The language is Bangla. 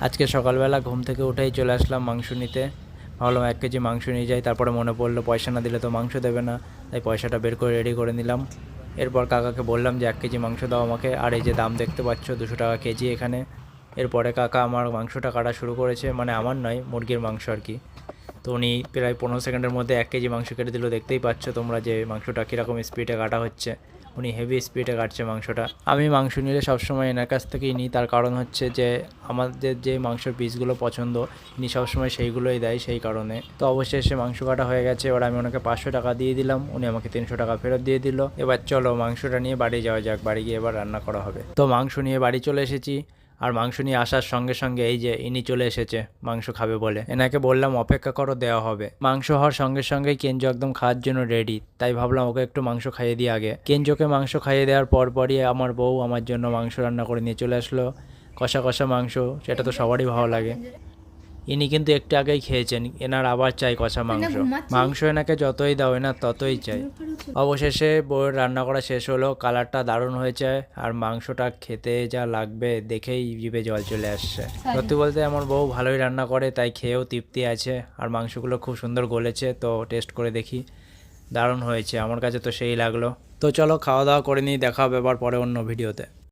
আজকে সকালবেলা ঘুম থেকে উঠেই চলে আসলাম মাংস নিতে। ভাবলাম 1 কেজি মাংস নিয়ে যাই, তারপরে মনে পড়লো পয়সা না দিলে তো মাংস দেবে না, তাই পয়সাটা বের করে রেডি করে নিলাম। এরপর কাকাকে বললাম যে 1 কেজি মাংস দাও আমাকে, আর এই যে দাম দেখতে পাচ্ছ 200 টাকা কেজি এখানে। এরপরে কাকা আমার মাংসটা কাটা শুরু করেছে, মানে আমার নয়, মুরগির মাংস আর কি। তো উনি প্রায় 15 সেকেন্ডের মধ্যে 1 কেজি মাংস কেটে দিল। দেখতেই পাচ্ছ তোমরা যে মাংসটা কীরকম স্পিডে কাটা হচ্ছে। উনি হেভি স্পিডে কাটছে মাংসটা। আমি মাংস নিলে সবসময় এনার কাছ থেকেই নিই, তার কারণ হচ্ছে যে আমাদের যে মাংসের পিসগুলো পছন্দ ইনি সবসময় সেইগুলোই দেয়, সেই কারণে। তো অবশেষে মাংস কাটা হয়ে গেছে, এবার আমি ওনাকে 500 টাকা দিয়ে দিলাম, উনি আমাকে 300 টাকা ফেরত দিয়ে দিল। এবার চলো মাংসটা নিয়ে বাড়ি যাওয়া যাক, বাড়ি গিয়ে এবার রান্না করা হবে। তো মাংস নিয়ে বাড়ি চলে এসেছি, আর মাংস নিয়ে আসার সঙ্গে সঙ্গে এই যে ইনি চলে এসেছে মাংস খাবে বলে। এনাকে বললাম অপেক্ষা করো, দেওয়া হবে। মাংস হওয়ার সঙ্গে সঙ্গেই কেঞ্জো একদম খাওয়ার জন্য রেডি, তাই ভাবলাম ওকে একটু মাংস খাইয়ে দিই আগে। কেঞ্জোকে মাংস খাইয়ে দেওয়ার পরপরই আমার বউ আমার জন্য মাংস রান্না করে নিয়ে চলে আসলো। কষা কষা মাংস, সেটা তো সবারই ভালো লাগে। ইনি কিন্তু একটু আগেই খেয়েছেন, এনার আবার চাই কষা মাংস। মাংস এনাকে যতই দাও এনার ততই চাই। অবশেষে বউয়ের রান্না করা শেষ হলো, কালারটা দারুণ হয়েছে, আর মাংসটা খেতে যা লাগবে দেখেই জিভে জল চলে আসছে। সত্যি বলতে আমার বউ ভালোই রান্না করে, তাই খেয়েও তৃপ্তি আছে। আর মাংসগুলো খুব সুন্দর গলেছে, তো টেস্ট করে দেখি। দারুণ হয়েছে, আমার কাছে তো সেই লাগলো। তো চলো খাওয়া দাওয়া করে নিই, দেখা হবে এবার পরে অন্য ভিডিওতে।